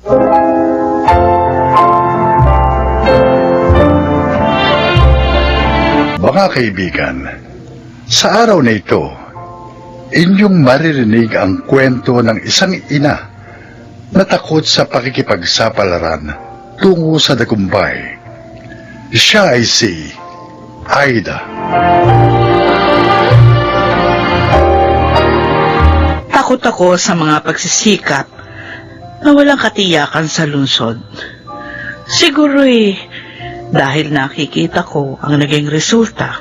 Mga kaibigan, sa araw na ito, inyong maririnig ang kwento ng isang ina na takot sa pakikipagsapalaran tungo sa dagumpay. Siya ay si Aida. Takot ako sa mga pagsisikap na walang katiyakan sa lungsod. Siguro'y dahil nakikita ko ang naging resulta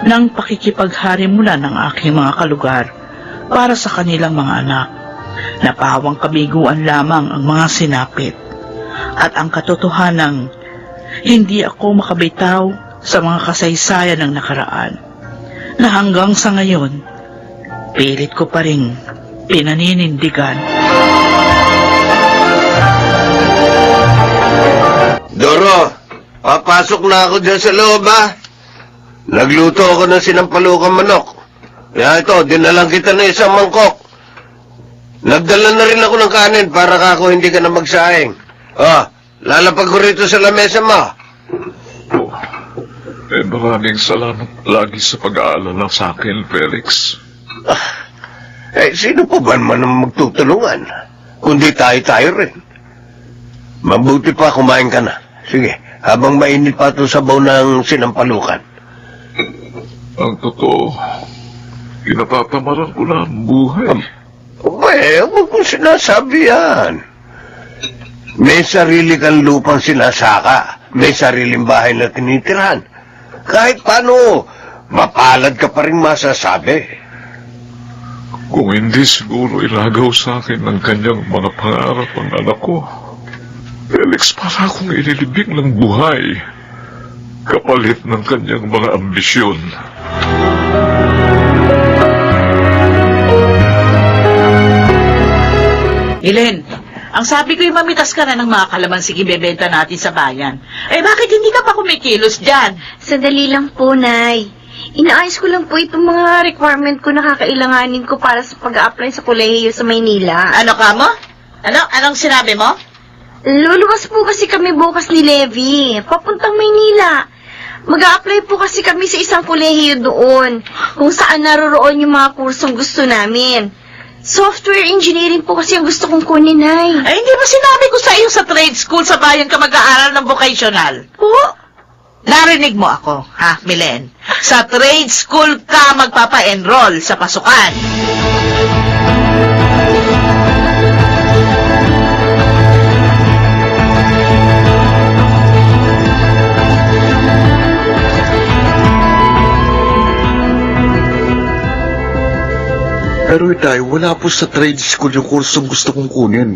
ng pakikipagharimulan ng aking mga kalugar para sa kanilang mga anak. Napahawang kabiguan lamang ang mga sinapit at ang katotohanang hindi ako makabitaw sa mga kasaysayan ng nakaraan na hanggang sa ngayon pilit ko pa ring pinaninindigan. Doro, papasok na ako dyan sa loob, ha? Nagluto ako ng sinampalukang manok. Kaya ito, dinalang kita ng isang mangkok. Nagdala na rin ako ng kanin para kako hindi ka na magsaing. Lalapag ko rito sa lamesa mo. Maraming salamat lagi sa pag-aalala sa akin, Felix. Sino pa ba naman ang magtutulungan? Kundi tayo rin. Mabuti pa kumain ka na. Sige, habang mainit pa ito sabaw ng sinampalukan. Ang totoo, kinapatamaran ko na ang buhay. Huwag kong sinasabi yan. May sarili kang lupang sinasaka. May sariling bahay na tinitirahan. Kahit paano, mapalad ka pa rin masasabi. Kung hindi siguro ilagaw sa akin ng kanyang mga pangarap ang anak ko, Felix, para akong ililibing ng buhay kapalit ng kanyang mga ambisyon. Elen, ang sabi ko'y mamitas ka na ng mga kalamansi ibebenta natin sa bayan. Bakit hindi ka pa kumikilos dyan? Sandali lang po, Nay. Inaayos ko lang po itong mga requirement ko na kakailanganin ko para sa pag-a-apply sa kolehiyo sa Maynila. Ano ka mo? Anong sinabi mo? Luluwas po kasi kami bukas ni Levi, papuntang Maynila. Mag-a-apply po kasi kami sa isang kolehiyo doon, kung saan naroroon yung mga kursong gusto namin. Software engineering po kasi ang gusto kong kunin, Nay. Hindi ba sinabi ko sa iyo sa trade school sa bayan ka mag-aaral ng vocational? Po? Narinig mo ako, ha, Milen? Sa trade school ka magpapa-enroll sa pasukan. Pero itay, wala po sa trade school yung kursong gusto kong kunin.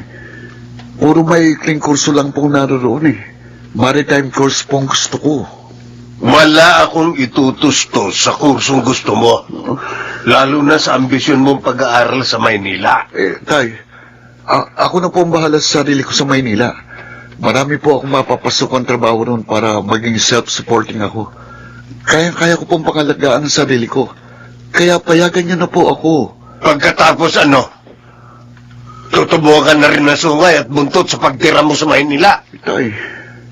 Puro maikling kurso lang po naroon eh. Maritime course po ang gusto ko. Wala akong itutustos sa kursong gusto mo. Lalo na sa ambisyon mong pag-aaral sa Maynila. Tay, ako na po ang bahala sa sarili ko sa Maynila. Marami po akong mapapasok ang trabaho noon para maging self-supporting ako. Kaya ko pong pangalagaan ang sarili ko. Kaya payagan niyo na po ako. Pagkatapos ano? Tutubukan na rin na sungay at buntot sa pagtira mo sa Maynila. Tay,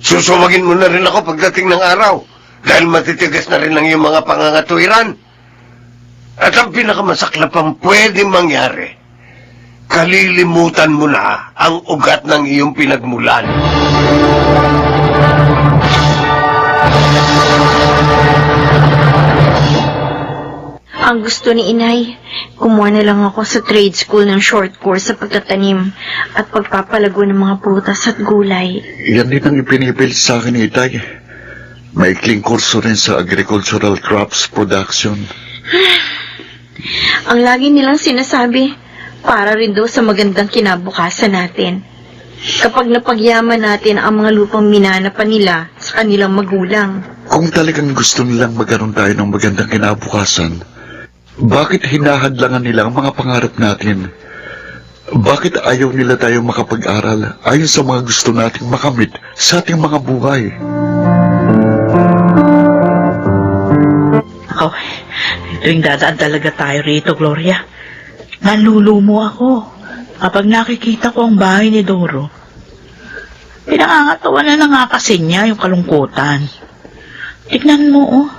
Susumagin mo na rin ako pagdating ng araw. Dahil matitigas na rin ang iyong mga pangangatuwiran. At ang pinakamasaklap ang pwedeng mangyari, kalilimutan mo na ang ugat ng iyong pinagmulan. Ang gusto ni Inay, kumuha na lang ako sa trade school ng short course sa pagtatanim at pagpapalago ng mga prutas at gulay. yan din ang ipinipilit sa akin ni Itay. Maikling kurso rin sa agricultural crops production. Ang lagi nilang sinasabi, para rin daw sa magandang kinabukasan natin. Kapag napagyaman natin ang mga lupang minana pa nila sa kanilang magulang. Kung talagang gusto nilang magkaroon tayo ng magandang kinabukasan, bakit hinahadlangan nila ang mga pangarap natin? Bakit ayaw nila tayo makapag-aral ayon sa mga gusto nating makamit sa ating mga buhay? Ako, tuwing dadaan talaga tayo rito, Gloria. Nalulumo ako kapag nakikita ko ang bahay ni Doro. Pinangangatawa na nga kasi niya yung kalungkutan. Tignan mo, oh.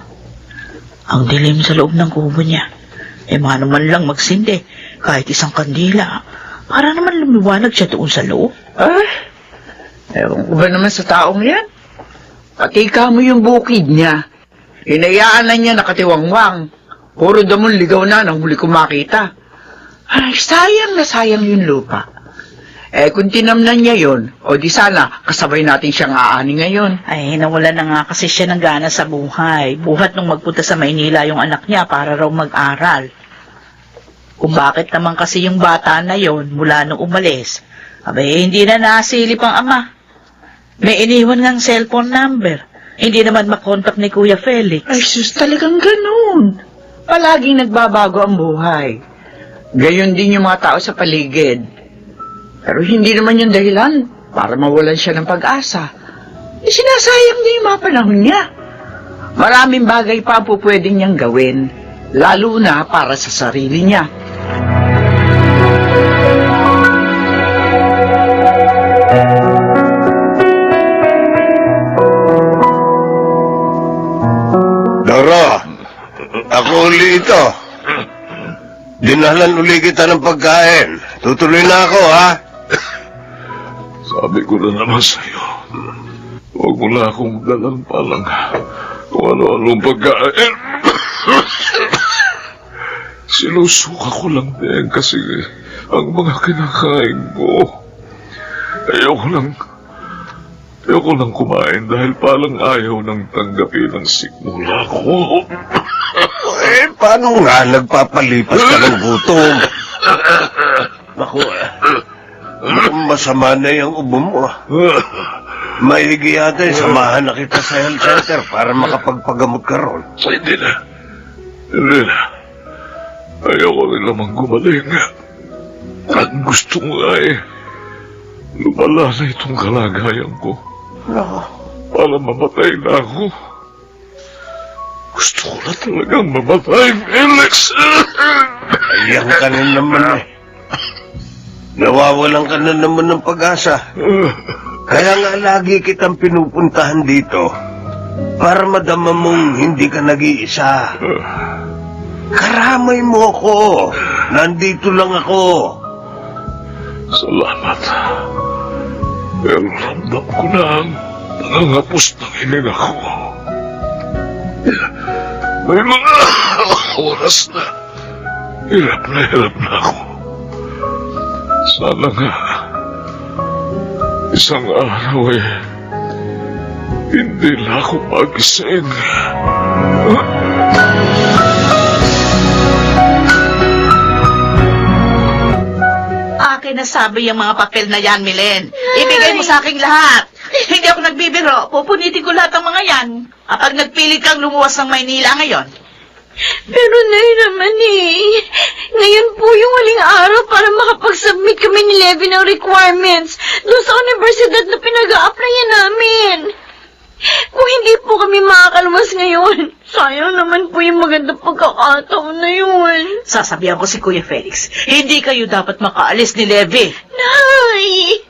Ang dilim sa loob ng kubo niya. Mano man lang magsindi, kahit isang kandila. Para naman lumiwanag siya doon sa loob. Ewan ko ba naman sa taong yan? Pati ka mo yung bukid niya. Hinayaan na niya nakatiwangwang. Puro damon ligaw na nang huli ko makita. Ay, sayang na sayang yung lupa. Kung tinamnan niya yon, o di sana kasabay natin siyang aani ngayon. Ay, nawala na nga kasi siya ng gana sa buhay. Buhat nung magpunta sa Maynila yung anak niya para raw mag-aral. Kung bakit naman kasi yung bata na yon mula nung umalis, abay, hindi na nasilip ang ama. May iniwan ng cellphone number. Hindi naman makontak ni Kuya Felix. Ay, sus, talagang ganun. Palaging nagbabago ang buhay. Gayon din yung mga tao sa paligid. Pero hindi naman yung dahilan para mawalan siya ng pag-asa. Sinasayang niya yung mga panahon niya. Maraming bagay pa po pwedeng niyang gawin, lalo na para sa sarili niya. Doro, ako uli ito. Dinalan uli kita ng pagkain. Tutuloy na ako, ha? Sabi ko na naman sa'yo, huwag mo na akong dalang palang kung ano-anong pagkain. Sinusuka ko lang din kasi ang mga kinakain ko. Ayoko lang kumain dahil palang ayaw nang tanggapin ang sikmula ko. Paano nga nagpapalipas ka ng gutom? Naku, masama na yung ubo mo. Maigi yata, samahan na kita sa health center para makapagpagamot ka ron. Hindi na. Ayoko rin lamang gumaling. At gusto mo ay lumala na itong kalagayan ko. Para mamatay na ako. Gusto ko na talagang mamatay, Felix. Ayan ka na naman eh. Nawawalan ka na naman ng pag-asa. Kaya nga lagi kitang pinupuntahan dito para madama mong hindi ka nag-iisa. Karamay mo ako. Nandito lang ako. Salamat. Pero ramdam ko na ang nangangapos ng hininga ko. May mga oras na hirap na ako. Sana nga isang araw hindi na ako magising. Akin na sabi yung mga papel na yan, Milen. Ibigay mo sa aking lahat. Hindi ako nagbibiro. Pupunitin ko lahat ng mga yan. Kapag nagpilit kang lumuwas ng Maynila ngayon. Pero Nay naman ngayon po yung huling araw para makapag-submit kami ni Levy ng requirements doon sa universidad na pinag-a-applyan namin. Kung hindi po kami makakalmas ngayon, sayang naman po yung magandang pagkakataon na yun. Sasabihan ko si Kuya Felix, hindi kayo dapat makaalis ni Levy. Nay!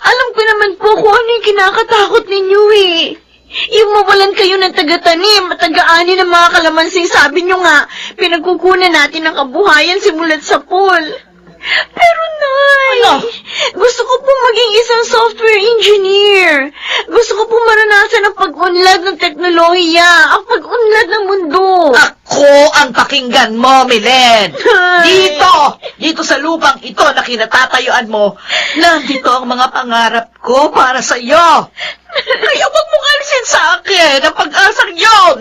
Alam ko naman po kung ano yung kinakatakot ninyo Yung mawalan kayo ng taga-tanim at taga-ani ng mga kalamansing, sabi nyo nga, pinagkukunan natin ng kabuhayan simulat sa pool. Pero Nay, gusto ko po maging isang software engineer. Gusto ko po maranasan ang pag-unlad ng teknolohiya, ang pag-unlad ng mundo. Ako ang pakinggan mo, Milen. Ay. Dito sa lupang ito na kinatatayuan mo, nandito ang mga pangarap ko para sa iyo. Kaya huwag mong alisin sa akin ang pag-asang yun.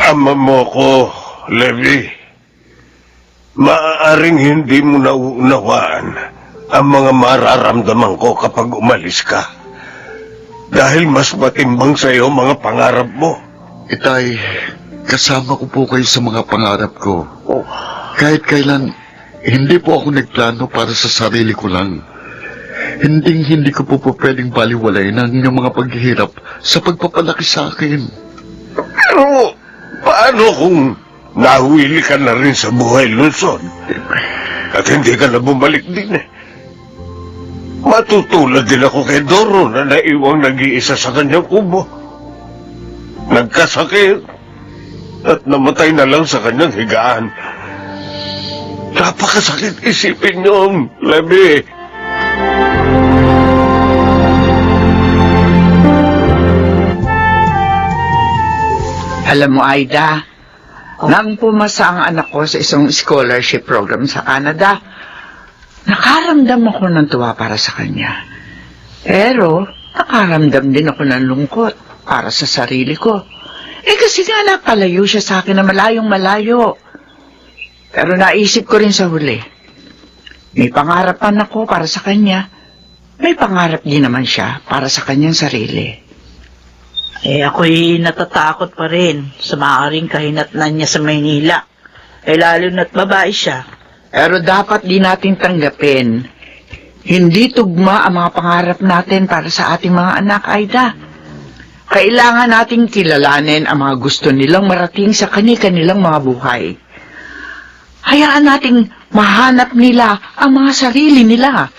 Ama mo ko, Levi. Maaaring hindi mo nauunawaan ang mga mararamdaman ko kapag umalis ka. Dahil mas matimbang sa iyo mga pangarap mo. Itay, kasama ko po kayo sa mga pangarap ko. Kahit kailan, hindi po ako nagplano para sa sarili ko lang. Hindi ko po pwedeng baliwalayin ang inyong mga paghihirap sa pagpapalaki sa akin. Pero paano kung nahuwili ka na rin sa buhay lungsod. At hindi ka na bumalik din eh. Matutulad din ako kay Doro na naiwang nag-iisa sa kanyang kubo. Nagkasakit at namatay na lang sa kanyang higaan. Napakasakit isipin yun, Levy. Alam mo, Aida, nang pumasa ang anak ko sa isang scholarship program sa Canada, nakaramdam ako ng tuwa para sa kanya. Pero, nakaramdam din ako ng lungkot para sa sarili ko. Kasi nga napalayo siya sa akin na malayong malayo. Pero naisip ko rin sa huli, may pangarapan ako para sa kanya. May pangarap din naman siya para sa kanyang sarili. Ako'y natatakot pa rin sa maaaring kahinatnan niya sa Maynila. Lalo na't babae siya. Pero dapat di natin tanggapin. Hindi tugma ang mga pangarap natin para sa ating mga anak, Aida. Kailangan nating kilalanin ang mga gusto nilang marating sa kani-kanilang mga buhay. Hayaan nating mahanap nila ang mga sarili nila.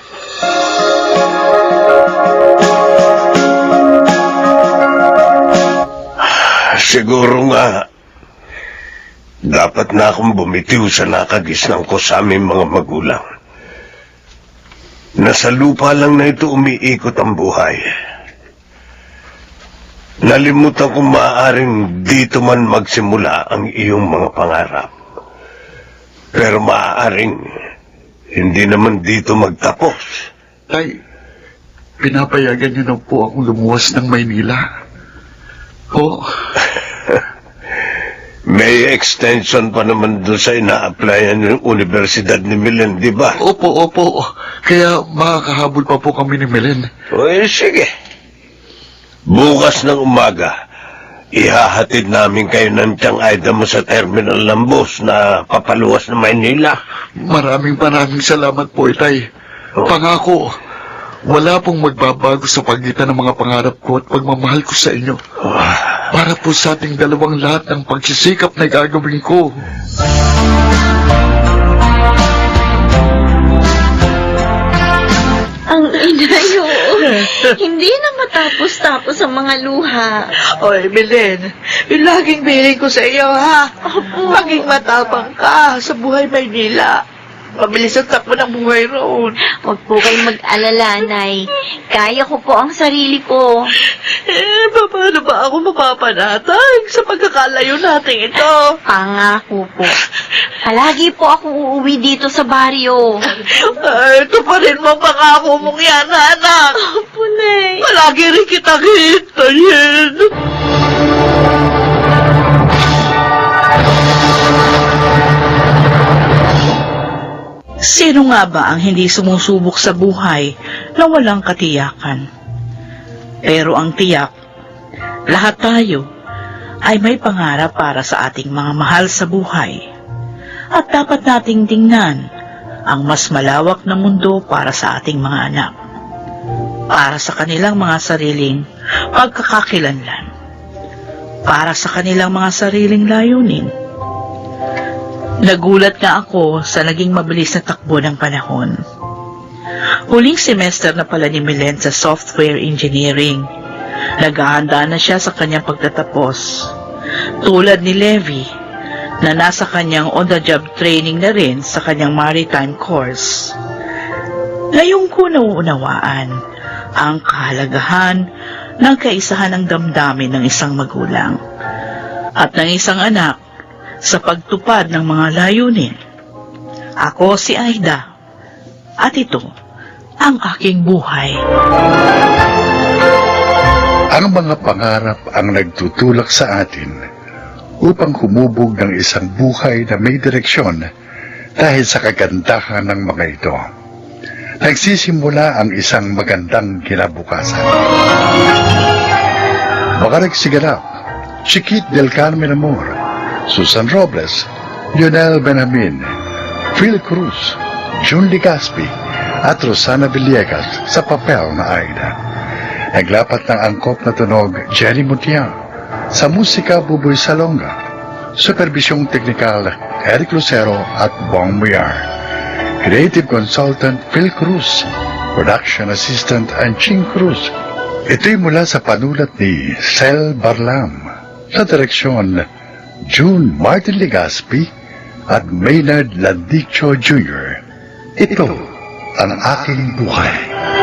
Siguro nga, dapat na akong bumitiw sa nakagisnan ko sa aming mga magulang. Nasa lupa lang na ito umiikot ang buhay. Nalimutan kung maaaring dito man magsimula ang iyong mga pangarap. Pero maaaring hindi naman dito magtapos. Tay, pinapayagan niyo na po akong lumuwas ng Maynila. Po, May extension pa naman doon sa ina-applyan yung Universidad ni Milen, di ba? opo. Kaya makakahabol pa po kami ni Melen. Sige. Bukas ng umaga, ihahatid namin kayo ng tiyang Aida mo sa terminal ng bus na papaluwas ng Maynila. Maraming salamat po, Itay. Pangako, wala pong magbabago sa pagitan ng mga pangarap ko at pagmamahal ko sa inyo. Para po sa ating dalawang lahat ng pagsisikap na gagawin ko. Ang inayo. Hindi na matapos-tapos ang mga luha. Oy, Belen, yung laging biling ko sa iyo, ha? Maging matapang ka sa buhay Maynila. Mabilis ang takbo ng buhay roon. Huwag po kayong mag-alala, Nay. Kaya ko po ang sarili ko. Paano ba ako mapapanatag sa pagkakalayo natin ito? Pangako po. Palagi po akong uuwi dito sa baryo. Ito pa rin mo pangako mong yan, anak. Opo, Nay. Palagi rin kitang hintayin. Sino nga ba ang hindi sumusubok sa buhay na walang katiyakan? Pero ang tiyak, lahat tayo ay may pangarap para sa ating mga mahal sa buhay. At dapat nating tingnan ang mas malawak na mundo para sa ating mga anak. Para sa kanilang mga sariling pagkakakilanlan. Para sa kanilang mga sariling layunin. Nagulat nga ako sa naging mabilis na takbo ng panahon. Huling semester na pala ni Milen sa software engineering. Naghahanda na siya sa kanyang pagtatapos. Tulad ni Levi, na nasa kanyang on-the-job training na rin sa kanyang maritime course. Ngayon ko nauunawaan ang kahalagahan ng kaisahan ng damdamin ng isang magulang at ng isang anak sa pagtupad ng mga layunin. Ako si Aida, at ito ang aking buhay. Ang mga pangarap ang nagtutulak sa atin upang humubog ng isang buhay na may direksyon dahil sa kagandahan ng mga ito. Nagsisimula ang isang magandang kinabukasan. Makarag Sigalap, Chiquit del Carmen Amor, Susan Robles, Lionel Benjamin, Phil Cruz, June Ligaspi, at Rosana Villegas sa papel na Aida. Naglapat ng angkop na tunog Jenny Mutiang, sa musika Buboy Salonga, Supervisyong Teknikal, Eric Lucero at Bong Muyar. Creative Consultant, Phil Cruz. Production Assistant, Anching Cruz. Ito'y mula sa panulat ni Sel Barlam. Sa direksyon, June Martin Legaspi at Maynard Landicho Jr. Ito ang aking buhay.